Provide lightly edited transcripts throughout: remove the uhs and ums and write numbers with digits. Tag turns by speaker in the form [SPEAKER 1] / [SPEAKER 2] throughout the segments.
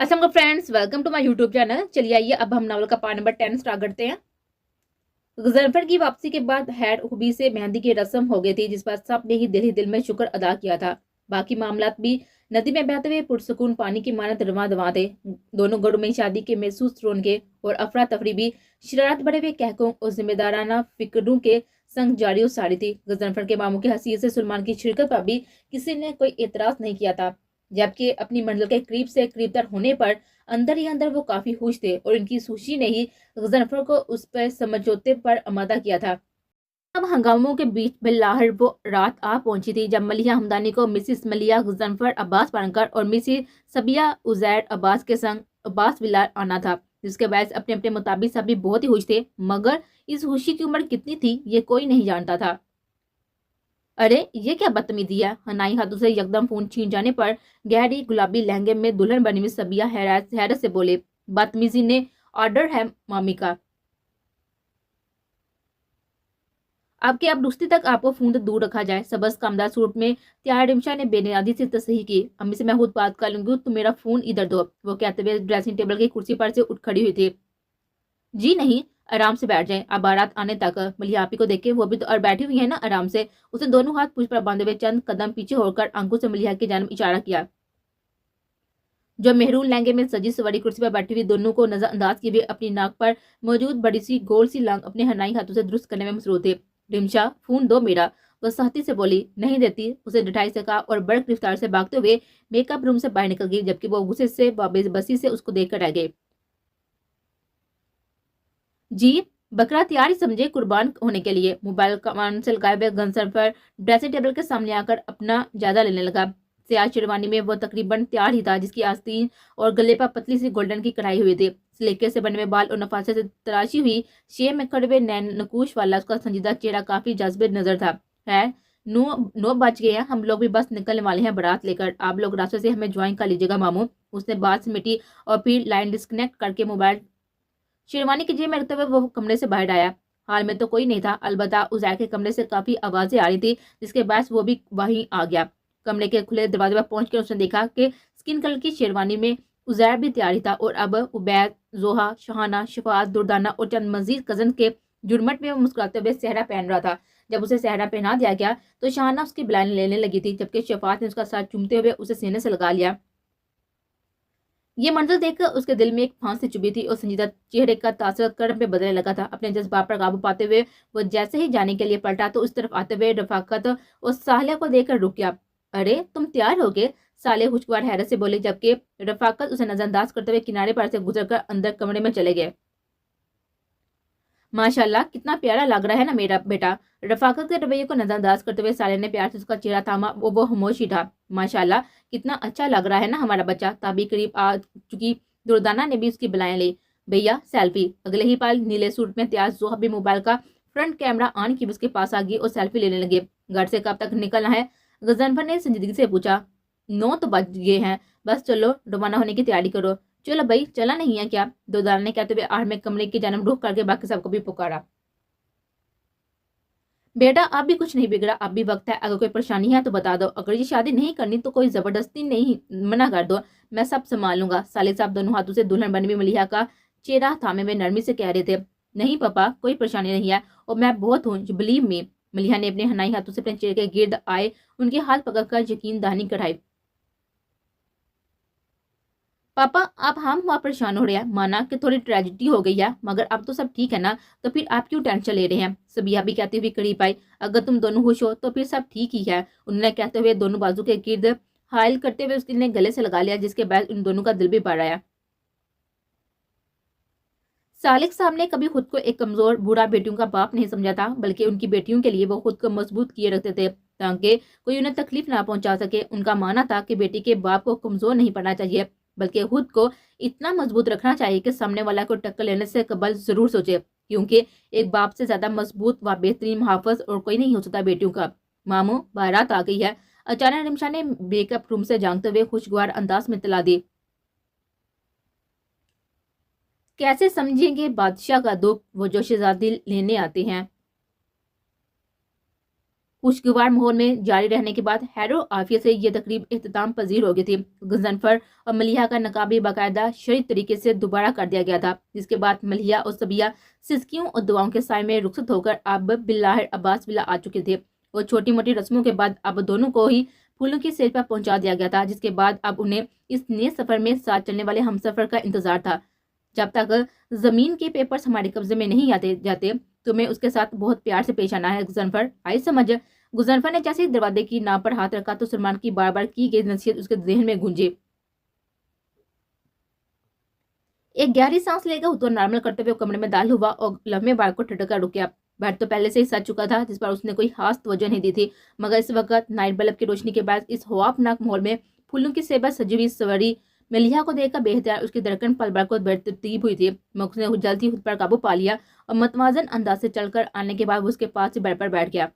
[SPEAKER 1] Aslam friends, welcome to my YouTube channel. चलिए आइए अब हम नावल का पार्ट नंबर 10 स्टार्ट करते हैं। गजनफर की वापसी के बाद हैर खूबी से मेहंदी की रस्म हो गई थी, जिस पर सब ने ही दिल में शुक्र अदा किया था। बाकी मामलात भी नदी में बहते हुए पुरसुकून पानी की मानत रवा दवा थे। दोनों गढ़ों में शादी के महसूस रौनके और अफरा तफरी भी शरारत भरे हुए कहकों और जिम्मेदाराना फिक्रों के संग जारी और सारी थी। गजनफर के मामू की हसीयत से सलमान की शिरकत पर भी किसी ने कोई एतराज नहीं किया था, जबकि अपनी मंजिल के करीब से करीब तर होने पर अंदर ही अंदर वो काफी खुश थे और इनकी खुशी ने ही गजनफर को उस पर समझौते पर आमादा किया था। अब हंगामों के बीच बिल्लाहर वो रात आ पहुंची थी जब मलिहा हमदानी को मिसिस मलिया गजनफर अब्बास पारंकर और मिसिस सबिया उजैर अब्बास के संग अब्बास विला आना था, जिसके बाद अपने अपने मुताबिक सभी बहुत ही खुश थे, मगर इस खुशी की उम्र कितनी थी ये कोई नहीं जानता था। अरे ये क्या बदतमीजी है। हनाई हाथों से यकदम फोन छीन जाने पर गहरी गुलाबी लहंगे में दुल्हन बनी हुई सबिया हैरत से बोले, बदतमीजी ने ऑर्डर है मामी का। अब के अब रुश्ती तक आपको फोन से दूर रखा जाए। सबस कामदार सूट में त्यार रिमशा ने बेनियादी से तस्हीह की। अम्मी से मैं खुद बात कर लूंगी, तुम मेरा फोन इधर दो, वो कहते हुए ड्रेसिंग टेबल की कुर्सी पर से उठ खड़ी हुई थी। जी नहीं, आराम से बैठ जाएं, अब बारात आने तक। मलिया आपी को देखे, वो भी तो और बैठी हुई है ना आराम से। उसने दोनों हाथ पूछ पर बांधे हुए चंद कदम पीछे होकर आंखों से मलिया की जानब इशारा किया, जो मेहरून लहंगे में सजी सवारी कुर्सी पर बैठी हुई दोनों को नजरअंदाज किए हुए अपनी नाक पर मौजूद बड़ी सी गोल सी लांग अपने हनाई हाथों से दुरुस्त करने में मसरूफ थे। रिमशा, फोन दो मेरा, वह सख्ती से बोली। नहीं देती, उसे डिठाई से कहा और बड़ गिरफ्तार से भागते हुए मेकअप रूम से बाहर निकल गई, जबकि वो गुस्से से बसी से उसको देखकर रह गए। जी, बकरा तैयार ही समझे कुर्बान होने के लिए। मोबाइल कान से लगाए हुए गन सर पर ड्रेसिंग टेबल के सामने आकर अपना जायजा लेने लगा। सियाह शेरवानी में वो तकरीबन तैयार ही था, जिसकी आस्तीन और गले पर पतली सी गोल्डन की कढ़ाई हुई थी। सलीके से बने हुए बाल और नफासे से तराशी हुई शेप में खड़े हुए नैन नकूश वाला उसका संजीदा चेहरा काफी जाज़िब नजर था। है, नो नो बज गए हैं, हम लोग भी बस निकलने वाले हैं बारात लेकर, आप लोग रास्ते से हमें ज्वाइन कर लीजिएगा मामू। उसने बात समेटी और फिर लाइन डिस्कनेक्ट करके मोबाइल शेरवानी की जेब में रखते हुए वो कमरे से बाहर आया। हाल में तो कोई नहीं था, अलबत्ता उजैर के कमरे से काफी आवाजें आ रही थी, जिसके बाद वो भी वहीं आ गया। कमरे के खुले दरवाजे पर पहुंचकर उसने देखा कि स्किन कलर की शेरवानी में उजैर भी तैयार ही था और अब उबैद, जोहा, शहाना, शफात, दुर्दाना और चंद मजीद कजन के जुड़मट में वो मुस्कुराते हुए सेहरा पहन रहा था। जब उसे सेहरा पहना दिया गया तो शहाना उसकी बुलाएं लेने लगी थी, जबकि शफात ने उसका साथ चूमते हुए उसे सीने से लगा लिया। ये मंजर देखकर उसके दिल में एक फांसी चुभी थी और संजीदा चेहरे का तासर कर्म पे बदलने लगा था। अपने जज्बात पर काबू पाते हुए वो जैसे ही जाने के लिए पलटा तो उस तरफ आते हुए रफाकत और सालिया को देखकर रुक गया। अरे तुम तैयार हो गए, साले खुशगवार हैरत से बोले, जबकि रफाकत उसे नजरअंदाज करते हुए किनारे पर से गुजरकर अंदर कमरे में चले गए। माशाल्लाह, कितना प्यारा लग रहा है ना मेरा बेटा। रफाकत के रवैये को नजरअंदाज करते हुए साले ने प्यार से उसका चेहरा थामा। वो खामोश ही था। माशाल्लाह, कितना अच्छा लग रहा है ना हमारा बच्चा। ताबी करीब आ चुकी दुर्दाना ने भी उसकी बुलाएं ली। भैया सेल्फी। अगले ही पल नीले सूट में तैयार जोहा भी मोबाइल का फ्रंट कैमरा ऑन की उसके पास आ गई और सेल्फी लेने लगे। घर से कब तक निकलना है, गजनफर ने संजीदगी से पूछा। 9 तो बज गए हैं, बस चलो रवाना होने की तैयारी करो। चलो भाई, चला नहीं है क्या, दुर्दाना ने कहते हुए आहट में कमरे की जानब रुख करके बाकी सबको भी पुकारा। बेटा अब भी कुछ नहीं बिगड़ा, अब भी वक्त है, अगर कोई परेशानी है तो बता दो, अगर ये शादी नहीं करनी तो कोई जबरदस्ती नहीं, मना कर दो, मैं सब संभाल लूंगा। साले साहब दोनों हाथों से दुल्हन बनी हुई मलिहा का चेहरा थामे में नरमी से कह रहे थे। नहीं पापा, कोई परेशानी नहीं है और मैं बहुत हूँ, बिलीव मी। मलिहा ने अपने हनाई हाथों से अपने चेहरे के गिर्द आए उनके हाथ पकड़कर यकीन दहानी कढ़ाई। पापा अब हम वहाँ परेशान हो रहे हैं, माना कि थोड़ी ट्रेजिडी हो गई है, मगर अब तो सब ठीक है ना, तो फिर आप क्यों टेंशन ले रहे हैं। सबिया भी कहती हुई करीब आई। अगर तुम दोनों खुश हो तो फिर सब ठीक ही है, उन्होंने कहते हुए दोनों बाजू के गिर्द हायल करते हुए उसके गले से लगा लिया, जिसके बाद उन दोनों का दिल भी बढ़ आया। सालिक साहब ने कभी खुद को एक कमजोर बूढ़ा बेटियों का बाप नहीं समझा था, बल्कि उनकी बेटियों के लिए वो खुद को मजबूत किए रखते थे ताकि कोई उन्हें तकलीफ ना पहुंचा सके। उनका मानना था कि बेटी के बाप को कमजोर नहीं पड़ना चाहिए, बल्कि खुद को इतना मजबूत रखना चाहिए कि सामने वाला को टक्कर लेने से कबल जरूर सोचे, क्योंकि एक बाप से ज्यादा मजबूत व बेहतरीन मुहाफिज और कोई नहीं हो सकता बेटियों का। मामू बारात आ गई है, अचानक रिमशा ने मेकअप रूम से झांकते हुए खुशगवार अंदाज में तला दी। कैसे समझेंगे बादशाह का दुख, वो जो शहजादी लेने आते हैं। खुशगवार माहौल में जारी रहने के बाद हैरो आफिया से ये तकरीब इख्तिताम पजीर हो गई थी। गजनफर और मलिहा का नकाबी बाकायदा शरीफ तरीके से दोबारा कर दिया गया था, जिसके बाद मलिहा और सबिया सिस्कियों और दुआओं के साय में रुखसत होकर अब बिल्लाहिर अब्बास विला आ चुके थे। और छोटी मोटी रस्मों के बाद अब दोनों को ही फूलों की सेल पर पहुंचा दिया गया था, जिसके बाद अब उन्हें इस नए सफर में साथ चलने वाले हमसफर का इंतजार था। जब तक जमीन के पेपर्स हमारे कब्जे में नहीं आते जाते, तुम्हें उसके साथ बहुत प्यार से पेश आना है गुजनफर, आई समझ। गुजनफर ने जैसे ही दरवाजे की नाव पर हाथ रखा तो सलमान की बार बार की गई नसीहत उसके जहन में गूंजे। एक गहरी सांस लेकर वो नॉर्मल करते हुए कमरे में दाखिल हुआ और लम्हे बार को ठटका रुक गया। बेड तो पहले से ही सज चुका था, जिस पर उसने कोई खास तवज्जो नहीं दी थी, मगर इस वक्त नाइट बल्ब की रोशनी के बाद इस खौफनाक माहौल में फूलों की सेबा सजी हुई सवरी मलिहा को देखकर बेहतर उसकी धड़कन पल भर को तरतीब हुई थी, मगर उसने जल्दी खुद पर काबू पा लिया और मतवाजन अंदाज से चलकर आने के बाद वो उसके पास से बेड पर बैठ गया।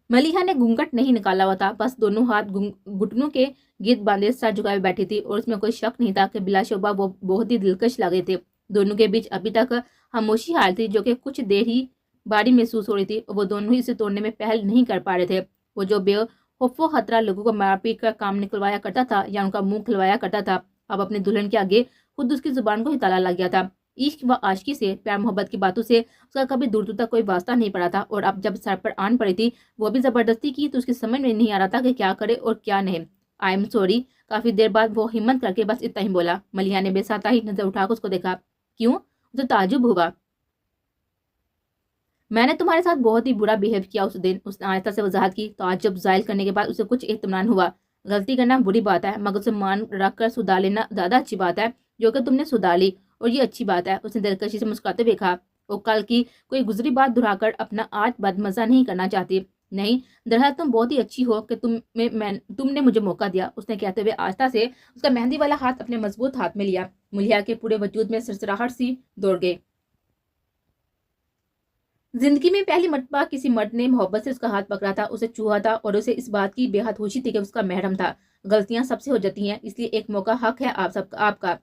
[SPEAKER 1] मलिहा ने घूंघट नहीं निकाला हुआ था, बस दोनों हाथ घुटनों के गिद्ध बांधे सर झुकाए बैठी थी और उसमें कोई शक नहीं था कि बिलाशुबा वो बहुत ही दिलकश लगे थे। दोनों के बीच अभी तक खामोशी हाल थी, जो कि कुछ देर ही बारी महसूस हो रही थी और वो दोनों ही इसे तोड़ने में पहल नहीं कर पा रहे थे। वो जो बेखौफो खतरा लोगों को मारपीट का काम निकलवाया करता था या उनका मुंह खिलवाया करता था, अब अपने दुल्हन के आगे खुद उसकी जुबान को ही ताला लग गया था। इश्क व आशिकी से, प्यार मोहब्बत की बातों से उसका कभी दूर दूर तक कोई वास्ता नहीं पड़ा था, और अब जब सर पर आन पड़ी थी वो भी जबरदस्ती की तो उसकी समझ में नहीं आ रहा था कि क्या करे और क्या नहीं। I am sorry. काफी देर बाद वो हिम्मत करके बस इतना ही बोला। मलिहा ने बेसाता ही नजर उठाकर उसको देखा। क्यों? उसे ताजुब हुआ। मैंने तुम्हारे साथ बहुत ही बुरा बिहेव किया उस दिन, उसने आहिस्ता से वजाहत की। तो आज जब जाहिर करने के बाद उसे कुछ इत्मीनान हुआ। गलती करना बुरी बात है, मगर उसे मान रख कर सुधार लेना ज्यादा अच्छी बात है, जो कि तुमने सुधार ली, और ये अच्छी बात है। उसने दिलकशी से मुस्कुराते हुए कहा। वो कल की कोई गुजरी बात दोहराकर अपना आज बदमजा नहीं करना चाहती। नहीं, दरअसल तुम बहुत ही अच्छी हो कि तुमने मुझे मौका दिया, उसने कहते हुए आस्था से उसका मेहंदी वाला हाथ अपने मजबूत हाथ में लिया। मुलिया के पूरे वजूद में सरसराहट सी दौड़ गई। जिंदगी में पहली मर्तबा किसी मर्द ने मोहब्बत से उसका हाथ पकड़ा था, उसे छुआ था, और उसे इस बात की बेहद खुशी थी कि उसका महरम था। गलतियां सबसे हो जाती हैं, इसलिए एक मौका हक है आपका।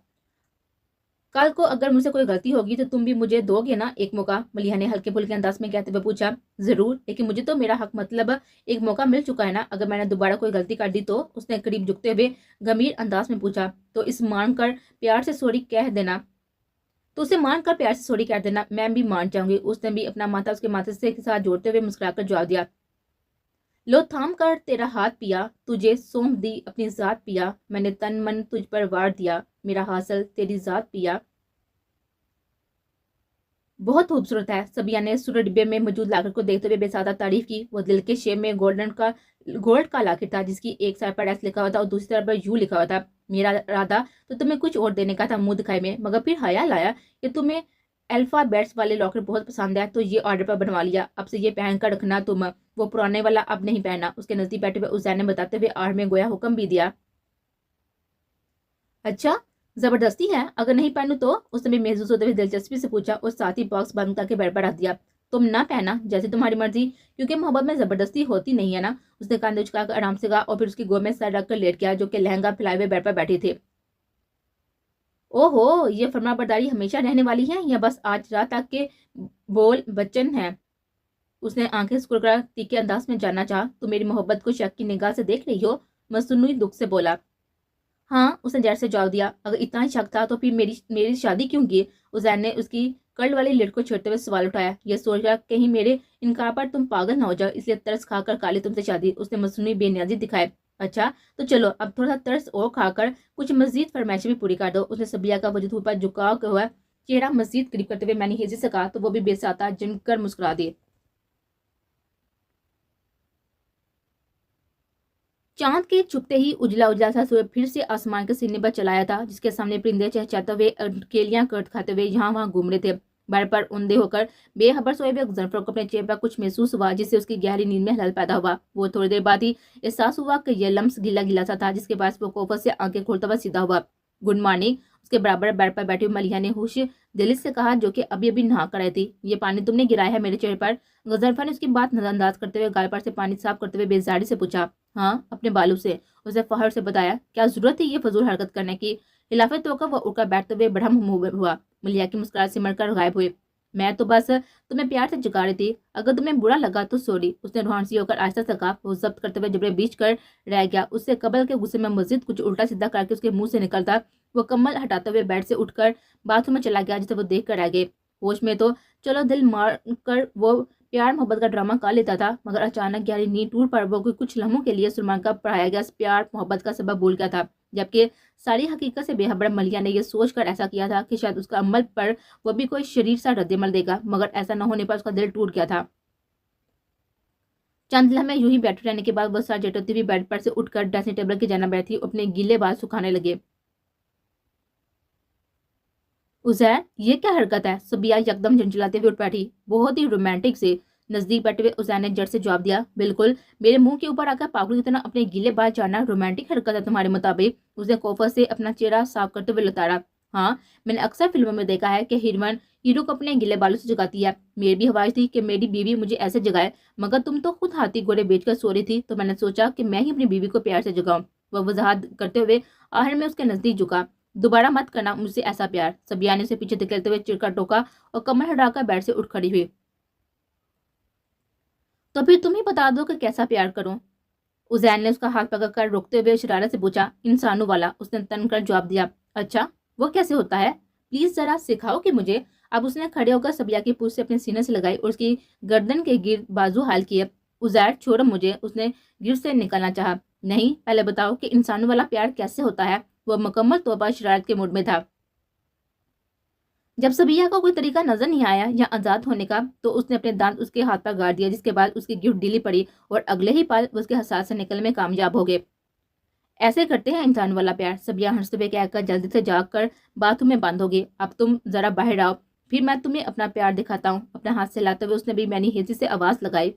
[SPEAKER 1] कल को अगर मुझसे कोई गलती होगी तो तुम भी मुझे दोगे ना एक मौका? मलिहा ने हल्के फुल्के अंदाज में कहते हुए पूछा। जरूर, लेकिन मुझे तो मेरा हक मतलब एक मौका मिल चुका है ना, अगर मैंने दोबारा कोई गलती कर दी तो? उसने करीब झुकते हुए गंभीर अंदाज में पूछा। तो इस मान कर प्यार से सॉरी कह देना तो उसे मान कर प्यार से सॉरी कह देना, मैं भी मान जाऊंगी। उसने भी अपना माथा उसके माथे से साथ जोड़ते हुए मुस्कुराकर जवाब दिया। लो थाम कर तेरा हाथ पिया, तुझे सौंप दी अपनी जात पिया, मैंने तन मन तुझ पर वार दिया, मेरा हासिल तेरी जात पिया। बहुत खूबसूरत है। सबिया ने सूर्य डिब्बे में मौजूद लाकर को देखते हुए बेसादा तारीफ की। वो दिल के शेप में गोल्ड का लाकेट था, जिसकी एक साइड पर एस लिखा हुआ था और दूसरी तरफ पर यू लिखा हुआ था। मेरा इरादा तो तुम्हें कुछ और देने का था मुंह दिखाई में, मगर फिर ख्याल आया कि तुम्हें अल्फाबेट्स वाले लॉकेट बहुत पसंद है, तो ये ऑर्डर पर बनवा लिया। अब से ये पहन कर रखना तुम, वो पुराने वाला अब नहीं पहनना। उसके नजदीक बैठे हुए उजैन ने बताते हुए आड़ में गोया हुक्म भी दिया। अच्छा, जबरदस्ती है? अगर नहीं पहनू तो? उसने भी महसूस होते हुए दिलचस्पी से पूछा और साथ ही बॉक्स बंद करके बेड पर रख दिया। तुम ना पहना, जैसे तुम्हारी मर्जी, क्योंकि मोहब्बत में जबरदस्ती होती नहीं है ना। उसने कंधे झुकाकर आराम से कहा और फिर उसकी गोद में सर रखकर लेट गया, जो कि लहंगा फैलाए हुए बेड पर बैठी थी। ओहो, ये फर्मा बरदारी हमेशा रहने वाली है या बस आज रात तक के बोल वचन है? उसने आंखें सुकुड़कर तीखे अंदाज में जानना चाहा। तुम मेरी मोहब्बत को शक की निगाह से देख रही हो? मसनूई दुख से बोला। हाँ, उसने जड़ से जवाब दिया। अगर इतना ही शक था तो फिर मेरी मेरी शादी क्यों की? उजैन ने उसकी कर्ल वाली लिट को छेड़ते हुए सवाल उठाया। यह सोचकर कहीं मेरे इनकार पर तुम पागल ना हो जाओ, इसलिए तरस खाकर काली तुमसे शादी। उसने मसनूई बेनियाजी दिखाए। अच्छा, तो चलो अब थोड़ा सा तरस और खाकर कुछ मजीद फरमाइशें भी पूरी कर दो। उसने सबिया का वजूद पर झुका हुआ चेहरा मजीद करीब करते हुए मैंने हेजी से कहा, तो वो भी बेसाता जमकर मुस्कुरा दी। चांद के छुपते ही उजला उजला सा सूरज फिर से आसमान के सीने पर चलाया था, जिसके सामने परिंदे चहचहाते हुए केलियां कट खाते हुए यहाँ वहां घूम रहे थे। बेड पर उंधे होकर बेखबर सोए हुए गुजरफर को अपने चेहरे पर कुछ महसूस हुआ, जिससे उसकी गहरी नींद में हलल पैदा हुआ। वो थोड़ी देर बाद ही एहसास हुआ कि यह लम्स गीला गीला सा था, जिसके बाद वो कोफत से आंखें खोलता हुआ सीधा हुआ। गुड मॉर्निंग, उसके बराबर बेड पर बैठी हुई मलिहा ने होश दिली से कहा, जो कि अभी अभी नहा कर आई थी। ये पानी तुमने गिराया है मेरे चेहरे पर? गुजरफर ने उसकी बात नजरअंदाज करते हुए गाल पर से पानी साफ करते हुए बेजारी से पूछा। हाँ, अपने बालों से, उसे फहर से बताया। क्या जरूरत थी ये फजूल हरकत करने की? हिलाफत होकर वह उड़कर बैठते हुए बढ़ा मुंह हुआ। मलिहा की मुस्कुराहट सिमर कर गायब हुई। मैं तो बस तुम्हें प्यार से जगा रही थी, अगर तुम्हें बुरा लगा तो सॉरी। उसने रुहान सी होकर आहिस्ता से कहा। वो जब्त करते हुए जबरे बीच कर रह गया। उससे कबल के गुस्से में मस्जिद कुछ उल्टा सीधा करके उसके मुंह से निकलता। वो कम्बल हटाते हुए बेड से उठकर बाथरूम में चला गया, जिसे वो देख कर रह गए। होश में तो चलो दिल मार कर वो प्यार मोहब्बत का ड्रामा कर लेता था, मगर अचानक गहरी नींद टूट पर वो कुछ लम्हों के लिए सलमान का पढ़ाया गया प्यार मोहब्बत का सबब भूल गया था, जबकि सारी हकीकत से बेखबर मलिया ने यह सोचकर ऐसा किया था कि शायद उसका अमल पर वो भी कोई शरीर सा रद्दमल देगा, मगर ऐसा न होने पर उसका दिल टूट गया था। चंद लम्हे यूं ही बैठे रहने के बाद वो सर जटती हुई बेड पर से उठकर ड्रेसिंग टेबल की जाना बैठी अपने गीले बाल सुखाने लगे। उजैर, ये क्या हरकत है? सबिया यकदम झंझलाते हुए उठ बैठी। बहुत ही रोमांटिक से नजदीक बैठे हुए उजैर ने जड़ से जवाब दिया, बिल्कुल, मेरे मुंह के ऊपर आकर पागल की तरह अपने गीले बाल झाड़ना रोमांटिक हरकत है तुम्हारे मुताबिक? उसने कोफर से अपना चेहरा साफ करते हुए लताड़ा। हाँ, मैंने अक्सर फिल्मों में देखा है कि हीरोइन हीरो को अपने गीले बालों से जगाती है। मेरी भी ख्वाहिश थी कि मेरी बीवी मुझे ऐसे जगाए, मगर तुम तो खुद हाथी घोड़े बेचकर सो रही थी, तो मैंने सोचा कि मैं ही अपनी बीवी को प्यार से जगाऊं। वह वजाहत करते हुए आखिर में उसके नजदीक झुका। दोबारा मत करना मुझसे ऐसा प्यार। सबिया ने उसे पीछे धकेलते हुए चिड़का टोका और कमर हटाकर बेड से उठ खड़ी हुई। तो फिर तुम ही बता दो कि कैसा प्यार करूं। उजैन ने उसका हाथ पकड़कर रोकते हुए शरारत से पूछा। इंसानों वाला, उसने तन कर जवाब दिया। अच्छा, वो कैसे होता है? प्लीज जरा सिखाओ कि मुझे। अब उसने खड़े होकर सबिया की पूंछ से अपने सीने से लगाई और उसकी गर्दन के गिर्द बाजू हाल किए। उजैर, छोड़ो मुझे, उसने गिर्द से निकलना चाहा। नहीं, पहले बताओ कि इंसानों वाला प्यार कैसे होता है। वह मुकम्मल तौर पर शरारत के मूड में था। जब सबिया को कोई तरीका नजर नहीं आया या आजाद होने का, तो उसने अपने दांत उसके हाथ पर गाड़ दिया, जिसके बाद उसकी गिफ्ट ढीली पड़ी और अगले ही पल उसके हसास से निकलने में कामयाब हो गए। ऐसे करते हैं इंसान वाला प्यार। सबिया हंसते हुए कहकर जल्दी से जाग कर बाथरूम में बंद हो गई। अब तुम जरा बाहर आओ, फिर मैं तुम्हें अपना प्यार दिखाता हूँ। अपना हाथ से लाते हुए उसने भी मैंने हेजी से आवाज लगाई।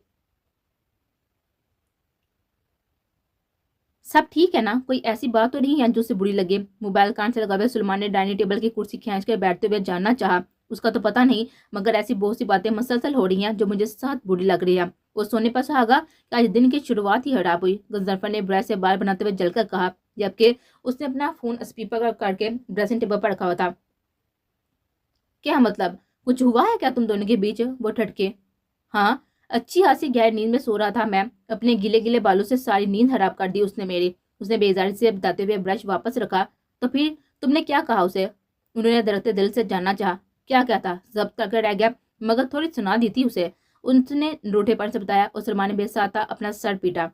[SPEAKER 1] सब ठीक है ना? कोई ऐसी बात तो नहीं है जो उसे बुरी लगे? मोबाइल कान से लगाए सलमान ने डाइनिंग टेबल की कुर्सी खींच कर बैठते हुए जानना चाहा। उसका तो पता नहीं, मगर ऐसी बहुत सी बातें मसलसल हो रही हैं जो मुझे सख्त बुरी लग रही है। वो सोने पर सुहागा कि आज दिन की शुरुआत ही खराब हुई। गजनफर ने ब्रश से बाल बनाते हुए जलकर कहा, जबकि उसने अपना फोन स्पीकर करके ड्रेसिंग टेबल पर रखा हुआ था। क्या मतलब, कुछ हुआ है क्या तुम दोनों के बीच? वो ठटके। हाँ, अच्छी खासी गहरी नींद में सो रहा था मैं। अपने गीले गीले बालों से सारी नींद हराब कर दी उसने मेरी। उसने बेजारी से बताते हुए ब्रश वापस रखा। तो फिर तुमने क्या कहा उसे? उन्होंने धड़कते दिल से जानना चाहा। क्या कहता? जब्त करके रह गया, मगर थोड़ी सुना दी थी उसे। उसने रूठेपन से बताया और सलमान ने बेसाता अपना सर पीटा।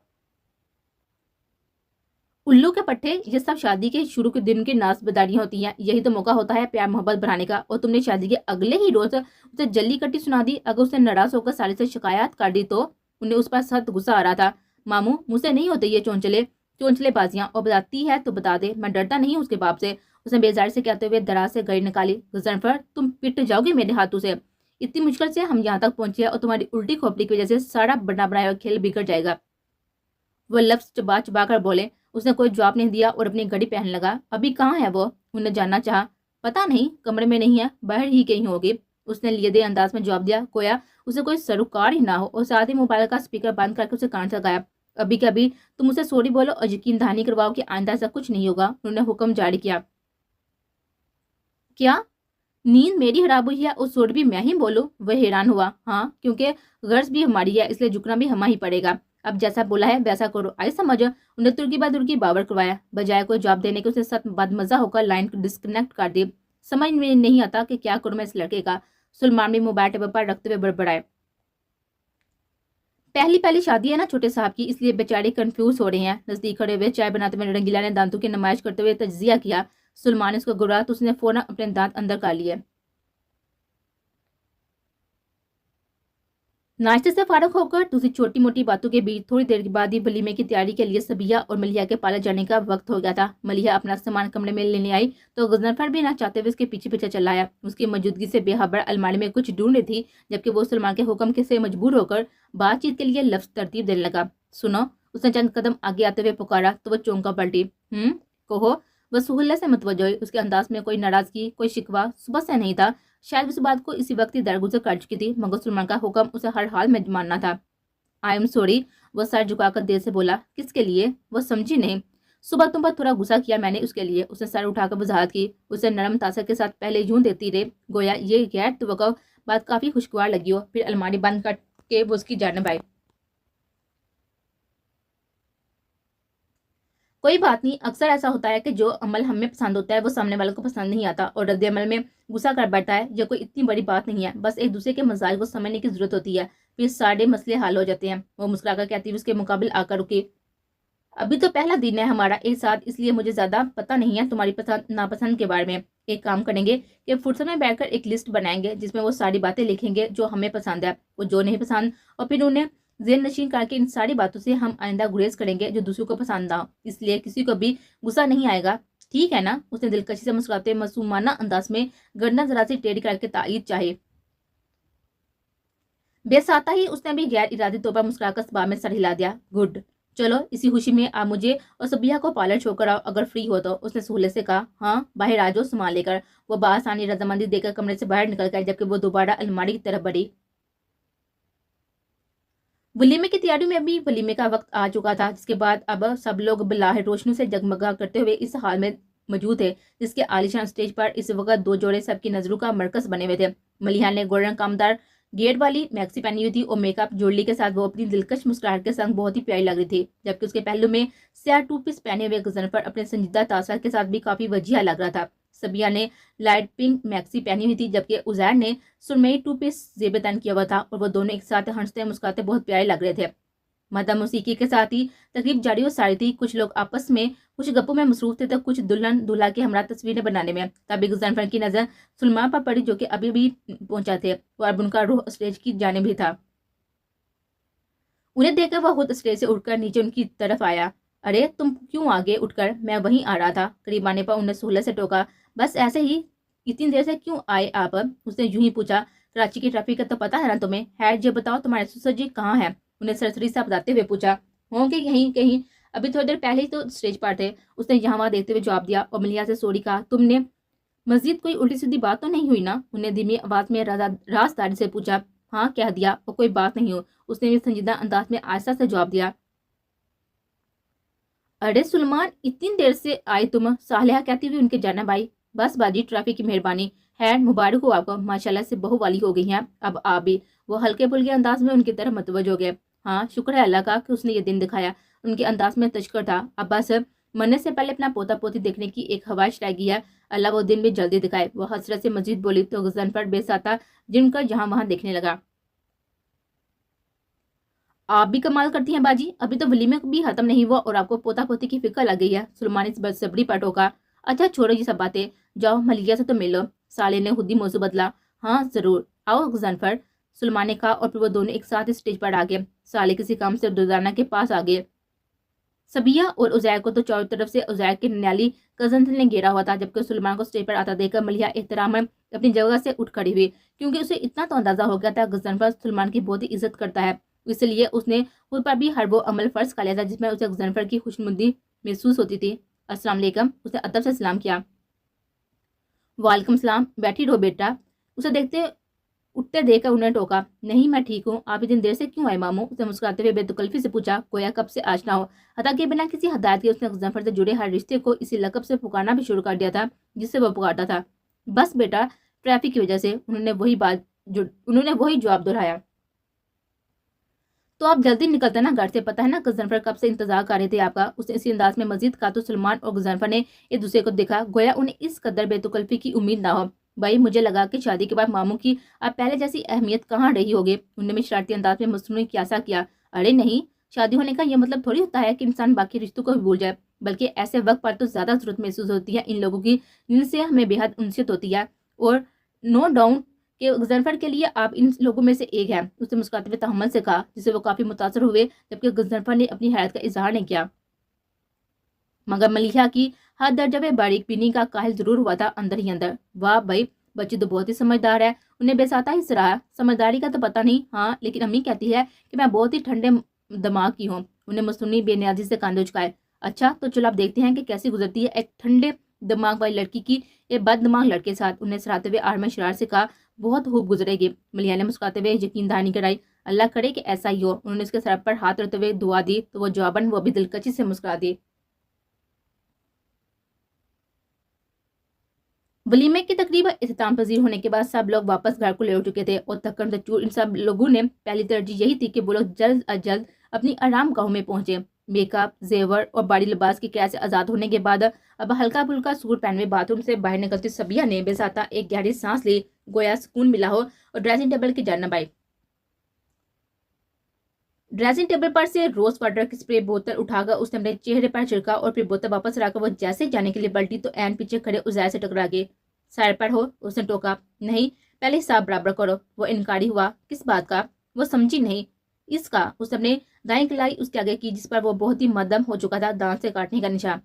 [SPEAKER 1] उल्लू के पट्टे, ये सब शादी के शुरू के दिन की नाज बदारियां होती हैं। यही तो मौका होता है प्यार मोहब्बत बढ़ाने का, और तुमने शादी के अगले ही रोज उसे जल्दी कट्टी सुना दी। अगर उसने नाराज होकर साले से शिकायत कर दी तो? उन्हें उस पर सख्त गुस्सा आ रहा था। मामू, मुझसे नहीं होते ये चोंचले बाजियां, और बताती है तो बता दे, मैं डरता नहीं उसके बाप से। उसने बेजारी से कहते हुए दराज से घड़ी निकाली। गजनफर, तुम पिट जाओगे मेरे हाथों से। इतनी मुश्किल से हम यहाँ तक पहुंचे हैं और तुम्हारी उल्टी खोपड़ी की वजह से सारा बना बनाया हुआ खेल बिगड़ जाएगा। वो लफ्ज चबा चबा कर बोले। उसने कोई जवाब नहीं दिया और अपनी घड़ी पहनने लगा। अभी कहाँ है वो? उन्हें जानना चाहा। पता नहीं, कमरे में नहीं है, बाहर ही कहीं होगी। उसने लियदे अंदाज में जवाब दिया, गोया उसे कोई सरोकार ही ना हो, और साथ ही मोबाइल का स्पीकर बंद करके उसे कान से लगाया। अभी कभी तुम उसे सॉरी बोलो और यकीन दहानी करवाओ कि आइंदा ऐसा कुछ नहीं होगा। उन्होंने हुक्म जारी किया। क्या नींद मेरी खराब हुई है और सॉरी भी मैं ही बोलूं? वह हैरान हुआ। हाँ, क्योंकि गर्ज भी हमारी है, इसलिए झुकना भी हमें ही पड़ेगा। अब जैसा बोला है वैसा करो, आई समझ। उन्हें तुर्की बाद तुर्की बावर करवाया। बजाय कोई जवाब देने के उसने सख्त बदमजा होकर लाइन डिस्कनेक्ट कर दी। समझ में नहीं आता कि क्या करूं मैं इस लड़के का। सलमान भी मोबाइल टेबल पर रखते हुए बड़बड़ाए। पहली पहली शादी है ना छोटे साहब की, इसलिए बेचारे कंफ्यूज हो रहे हैं। नजदीक खड़े हुए चाय बनाते हुए रंगीला ने दांतों की नुमाइश करते हुए तजिया किया। सलमान ने उसको गुरा तो उसने फौरन अपने दांत अंदर कर लिए। नाश्ते से फारग होकर दूसरी छोटी मोटी बातों के बीच थोड़ी देर के बाद ही वलीमे की तैयारी के लिए सबिया और मलिया के पाले जाने का वक्त हो गया था। मलिया अपना सामान कमरे में लेने आई तो गजनफर भी ना चाहते हुए उसके पीछे पीछे चला आया। उसकी मौजूदगी से बेखबर अलमारी में कुछ ढूंढ रही थी, जबकि वो सलमान के हुक्म के से मजबूर होकर बातचीत के लिए लफ्ज तरतीब देने लगा। सुनो, उसने चंद कदम आगे आते हुए पुकारा तो वो चौंका पलटी। कहो। वह सुहल्ले से मुतवज्जो हुई। उसके अंदाज में कोई नाराजगी, कोई शिकवा सुबह से नहीं था। शायद उस बात को इसी वक्त ही दरगुजर कर चुकी थी, मगर सलमान का हुक्म उसे हर हाल में मानना था। आई एम सॉरी, वो सर झुकाकर देर से बोला। किसके लिए? वो समझी नहीं। सुबह तुम पर थोड़ा गुस्सा किया मैंने, उसके लिए। उसने सर उठाकर वजाहत की। उसे नरम तासर के साथ पहले यूं देती रहे, गोया ये गैर तवक्को बात काफ़ी खुशगवार लगी हो। फिर अलमारी बंद करके वो उसकी जानिब आई। कोई बात नहीं, अक्सर ऐसा होता है कि जो अमल हमें पसंद होता है वो सामने वाले को पसंद नहीं आता और रद्द अमल में गुस्सा कर बैठता है। ये कोई इतनी बड़ी बात नहीं है, बस एक दूसरे के मसाइल को समझने की जरूरत होती है, फिर सारे मसले हल हो जाते हैं। वो मुस्कुराकर कहती है उसके मुकाबिल आकर रुके। अभी तो पहला दिन है हमारा एक साथ, इसलिए मुझे ज्यादा पता नहीं है तुम्हारी पसंद नापसंद के बारे में। एक काम करेंगे कि फुर्सत में बैठकर एक लिस्ट बनाएंगे जिसमें वो सारी बातें लिखेंगे जो हमें पसंद है, वो जो नहीं पसंद, और फिर उन्हें ज़हन नशीन करके इन सारी बातों से हम आइंदा गुरेज करेंगे जो दूसरों को पसंद ना हो, इसलिए किसी को भी गुस्सा नहीं आएगा। ठीक है ना? उसने दिलकशी से मुस्कुराते मासूमाना अंदाज में गर्दन जरा सी टेढ़ी करके तायीद चाहे। बेसाता ही उसने भी गैर इरादी तौर पर मुस्कुराकर सभा में सर हिला दिया। गुड, चलो इसी खुशी में आप मुझे और सबिया को पार्लर छोड़ कर आओ अगर फ्री हो तो, उसने सहूलियत से कहा। हाँ, बाहर आ जाओ सामान लेकर। वो बासानी रजामंदी देकर कमरे से बाहर निकल गई, जबकि वो दोबारा अलमारी की तरफ बढ़ी। वलीमे की तैयारी में भी वलीमे का वक्त आ चुका था, जिसके बाद अब सब लोग बिलाह रोशनी से जगमगा करते हुए इस हाल में मौजूद थे जिसके आलिशान स्टेज पर इस वक्त दो जोड़े सबकी नजरों का मरकज बने हुए थे। मलिहा ने गोल्डन कामदार गेट वाली मैक्सी पहनी हुई थी और मेकअप जोड़ली के साथ वो अपनी दिलकश मुस्कुराहट के संग बहुत ही प्यारी लग रही थी, जबकि उसके पहलू में स्याह टू पीस पहने हुए गजनफर अपने संजीदा तासर के साथ भी काफी वजिया लग रहा था। सबिया ने लाइट पिंक मैक्सी पहनी हुई थी, जबकि उजैर ने सुरमई टू पीस जेब तन किया हुआ था और वो दोनों एक साथ हंसते मुस्कुराते बहुत प्यारे लग रहे थे। मदम मौसीकी के साथ ही तकरीब जारी हो सारी थी। कुछ लोग आपस में कुछ गप्पों में मसरूफ थे तो कुछ दुल्हन दूल्हा की हमरा तस्वीरें बनाने में। तभी गुजरफर की नजर सुलमा पर पड़ी जो कि अभी भी पहुंचा थे और अब उनका रुख स्टेज की जानिब भी था। उन्हें देखकर वह खुद स्टेज से उठकर नीचे उनकी तरफ आया। अरे तुम क्यों आगे उठकर? मैं वहीं आ रहा था। करीब आने पर उन्हें सहूलत से टोका। बस ऐसे ही, इतनी देर से क्यों आए आप? उसने यूं ही पूछा। कराची की ट्रैफिक का तो पता है ना तुम्हें? खैर ये बताओ तुम्हारे ससुर जी कहाँ हैं? उन्हें सरसरी सा बताते हुए पूछा। होंगे यहीं कहीं, अभी थोड़ी देर पहले ही तो स्टेज पर थे, उसने यहाँ वहाँ देखते हुए जवाब दिया और मलिया से सॉरी कहा। तुमने मस्जिद कोई उल्टी सीधी बात तो नहीं हुई ना? उन्हें धीमी आवाज में राजदारी से पूछा। हाँ कह दिया, और कोई बात नहीं हो, उसने भी संजीदा अंदाज में आहिस्ता से जवाब दिया। अरे सुलेमान, इतनी देर से आए तुम? सालिहा कहती हुई उनके जानिब आई। बस बाजी, ट्रैफिक की मेहरबानी। खैर मुबारक हो आपको, माशाल्लाह से बहू वाली हो गई हैं अब आप भी। वो हल्के फुल्के अंदाज में उनकी तरफ मतवज हो गए। हाँ शुक्र है अल्लाह का कि उसने ये दिन दिखाया। उनके अंदाज में तशकर था। अब बस मरने से पहले अपना पोता पोती देखने की एक ख्वाहिश रह गई है। अल्लाह वो दिन भी जल्दी दिखाए। वो हसरत से मजीद बोली तो गजनफर बेसाता जिनका जहां वहां देखने लगा। आप भी कमाल करती हैं बाजी, अभी तो वलीमे भी खत्म नहीं हुआ और आपको पोता पोती की फिक्र लग गई है। सुलेमान इस बदसब्री पर टोका। अच्छा छोड़ो ये सब बातें, जाओ मलिया से तो मिलो। साले ने खुद ही मौजू बदला। हाँ जरूर, आओ गजनफर, सुलेमान ने कहा और फिर वो दोनों एक साथ स्टेज पर आ गए। साले किसी काम से दुर्दाना के पास आ गए। सबिया और उजैर को तो चारों तरफ से उजैर के ननियाली कजन ने घेरा हुआ था, जबकि सुलेमान को स्टेज पर आता देखकर मलिया एहतराम में अपनी जगह से उठ खड़ी हुई, क्योंकि उसे इतना तो अंदाजा हो गया था गजनफर सुलेमान की बहुत ही इज्जत करता है, इसलिए उसने खुद पर भी हर वो अमल फर्ज कर लिया था जिसमें उसे गजनफर की खुशनुदी महसूस होती थी। अस्सलाम वालेकुम, उसने अदब से सलाम किया। वालेकुम सलाम, बैठी रहो बेटा। उसे देखते उठते देखकर उन्हें टोका। नहीं मैं ठीक हूँ, आप इतनी देर से क्यों आए मामू? उसने मुस्कुराते हुए बेतकल्फी से पूछा, गोया कब से आशना हो। अता के बिना किसी हदायत के उसने गजनफर से जुड़े हर रिश्ते को इसी लकब से पुकारना भी शुरू कर दिया था जिससे वह पुकारता था। बस बेटा, ट्रैफिक की वजह से। उन्होंने वही जवाब दोहराया। तो आप जल्दी निकलते ना घर से, पता है ना गजनफर कब से इंतजार कर रहे थे आपका। उसने इसी अंदाज में मजीद कहा तो सलमान और गजनफर ने एक दूसरे को देखा, गोया उन्हें इस कदर बेतुकल्फी की उम्मीद ना हो। भाई मुझे लगा कि शादी के बाद मामू की अब पहले जैसी अहमियत कहाँ रही होगी। उन्होंने भी शरारती अंदाज में मसनूई क्यासा किया। अरे नहीं, शादी होने का यह मतलब थोड़ी होता है कि इंसान बाकी रिश्तों को भी भूल जाए, बल्कि ऐसे वक्त पर तो ज्यादा जरूरत महसूस होती है इन लोगों की जिनसे हमें बेहद उनसियत होती है। और नो डाउट कि गजनफर के लिए आप इन लोगों में से एक है, उसने मुस्कुराते हुए तहम्मुल से कहा, जिससे वो काफी मुतासर हुए, जबकि गजनफर ने अपनी हैरत का इजहार नहीं किया। मगर मलिहा की हर दर्जा में बारीक बीनी का काहिल जरूर हुआ था अंदर ही अंदर। वाह भाई, बच्ची तो बहुत ही समझदार है। उन्हें बेसाता ही सराहा। समझदारी का तो पता नहीं, हाँ लेकिन अम्मी कहती है कि मैं बहुत ही ठंडे दिमाग की हूँ। उन्हें मसनूनी बेनियाजी से कांधे झुकाए। अच्छा तो चलो आप देखते हैं कि कैसी गुजरती है एक ठंडे दिमाग वाली लड़की की एक बद दिमाग लड़के साथ। उन्हें सराहते हुए आर में शरार से कहा, बहुत खूब गुजरेगी। मलिया ने मुस्कुराते हुए यकीन दहानी कराई। अल्लाह करे कि ऐसा ही हो। उन्होंने उसके सर पर हाथ रखते हुए दुआ दी तो वो जवाबन वो भी दिलकशी से मुस्कुरा दी। वलीमे की तकरीब इख्तिताम पजीर होने के बाद सब लोग वापस घर को लौट चुके थे और थकन से चूर इन सब लोगों ने पहली तरजीह यही थी कि वो लोग जल्द अज जल्द अपनी आराम गाहों में पहुंचे। मेकअप, जेवर और बॉडी लिबास की कैद से आज़ाद होने के बाद अब हल्का फुल्का सूट पहने हुए बाथरूम से बाहर निकलती सबिया ने बेसाता एक गहरी सांस ली, गोया सुकून मिला हो, और ड्रेसिंग टेबल की जानब आई। ड्रेसिंग टेबल पर से रोज वाटर की स्प्रे बोतल उठाकर उसने अपने चेहरे पर छिड़का और फिर बोतल वापस रखकर वो जैसे जाने के लिए पलटी तो एन पीछे खड़े उजैर से टकरा गए। सर पर हो, उसने टोका। नहीं, पहले हिसाब बराबर करो। वो इनकारी हुआ। किस बात का? वो समझी नहीं। इसका। उसने अपने दाएं कलाई उसके आगे की, जिस पर वो बहुत ही मदम हो चुका था, दांत से काटने का निशान।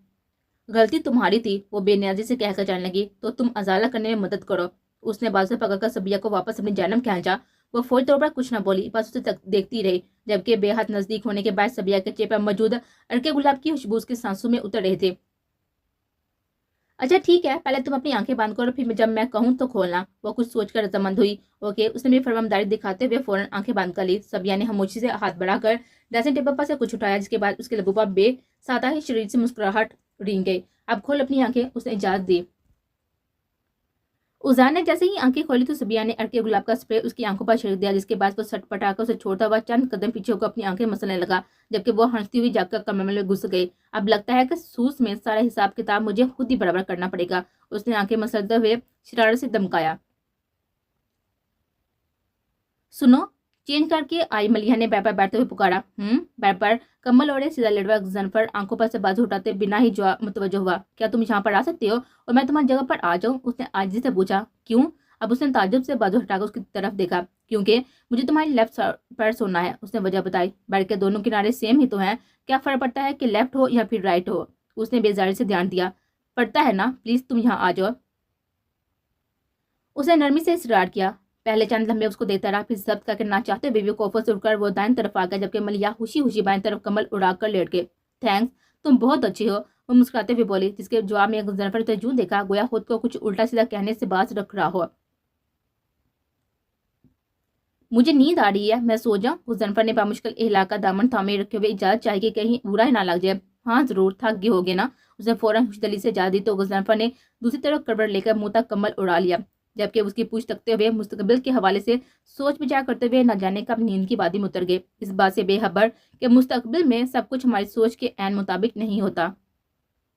[SPEAKER 1] गलती तुम्हारी थी, वो बेनियाजी से कहकर जाने लगी, तो तुम अजाला करने में मदद करो। उसने बाजू पकड़कर सबिया को वापस अपनी जानब खींचा। वो फौरी तौर पर कुछ न बोली, बस उसे देखती रही, जबकि बेहद नजदीक होने के बाद सबिया के चेहरे पर मौजूद अड़के गुलाब की खुशबू उसके सांसों में उतर रहे थे। अच्छा ठीक है, पहले तुम अपनी आंखें बंद करो, फिर जब मैं कहूँ तो खोलना। वो कुछ सोचकर रजामंद हुई। ओके, उसने मेरी फरमानदारी दिखाते हुए फौरन आंखें बंद कर ली। सबिया ने खामोशी से हाथ बढ़ाकर ड्रेसिंग टेबल पर से कुछ उठाया, जिसके बाद उसके लबों पर बेसाता ही शरीर से मुस्कुराहट रेंग गई। अब खोल अपनी आंखें, उसने इजाजत दी। उजान ने जैसे ही आंखें खोली तो सबिया ने अड़के गुलाब का स्प्रे उसकी आंखों पर छिड़क दिया, जिसके बाद वो सटपटाकर उसे छोड़ता हुआ चंद कदम पीछे होकर अपनी आंखें मसलने लगा, जबकि वो हंसती हुई जाकर कमरे में घुस गई। अब लगता है कि सूस में सारा हिसाब किताब मुझे खुद ही बराबर करना पड़ेगा, उसने आंखें मसलते हुए शरारत से धमकाया। सुनो, चेंज करके आई, मलिया ने बेड पर बैठते हुए पुकारा। बेड पर कम्बल ओढ़े सीधा लेटवा जनफर आंखों पर से बाजू उठाते बिना ही मुतवज्जो हुआ। क्या तुम यहाँ पर आ सकते हो और मैं तुम्हारी जगह पर आ जाऊं? उसने आजिज़ी से पूछा। क्यों? अब उसने ताज्जुब से बाजू हटाकर उसकी तरफ देखा। क्योंकि मुझे तुम्हारी लेफ्ट पर सोना है, उसने वजह बताई। बेड के दोनों किनारे सेम ही तो हैं, क्या फर्क पड़ता है कि लेफ्ट हो या फिर राइट हो? उसने बेजारी से ध्यान दिया। पड़ता है ना, प्लीज तुम यहाँ आ जाओ। उसने नरमी से इसरार किया। पहले चंद लम्हे उसको देता रहा, फिर जब्त करके ना चाहते हुए भी कोफर से उठकर वो दाएं तरफ आ गया, जबकि मलिया खुशी खुशी बाएं तरफ कमल उड़ाकर लेट गए। थैंक्स, तुम बहुत अच्छी हो, वो मुस्कुराते हुए बोली, जिसके जवाब में जनफर ने यूं देखा गोया खुद को कुछ उल्टा सीधा कहने से बात रख रहा हो। मुझे नींद आ रही है, मैं सो जाऊं? उस जनफर ने बामुश्किल एहला का दामन थामे रखे हुए इजाजत चाहिए कि कहीं बुरा ही ना लग जाए। हाँ जरूर, थक गए होगे ना? उसने फौरन खुशदली से इजाजत दी तो गुजनफर ने दूसरी तरफ करवट लेकर मुंह तक कम्बल उड़ा लिया, जबकि उसकी पूछ तकते हुए मुस्तकबिल के हवाले से सोच विचार करते हुए न जाने कब नींद की वादी में उतर गए, इस बात से बेखबर कि मुस्तकबिल में सब कुछ हमारी सोच के ऐन मुताबिक नहीं होता।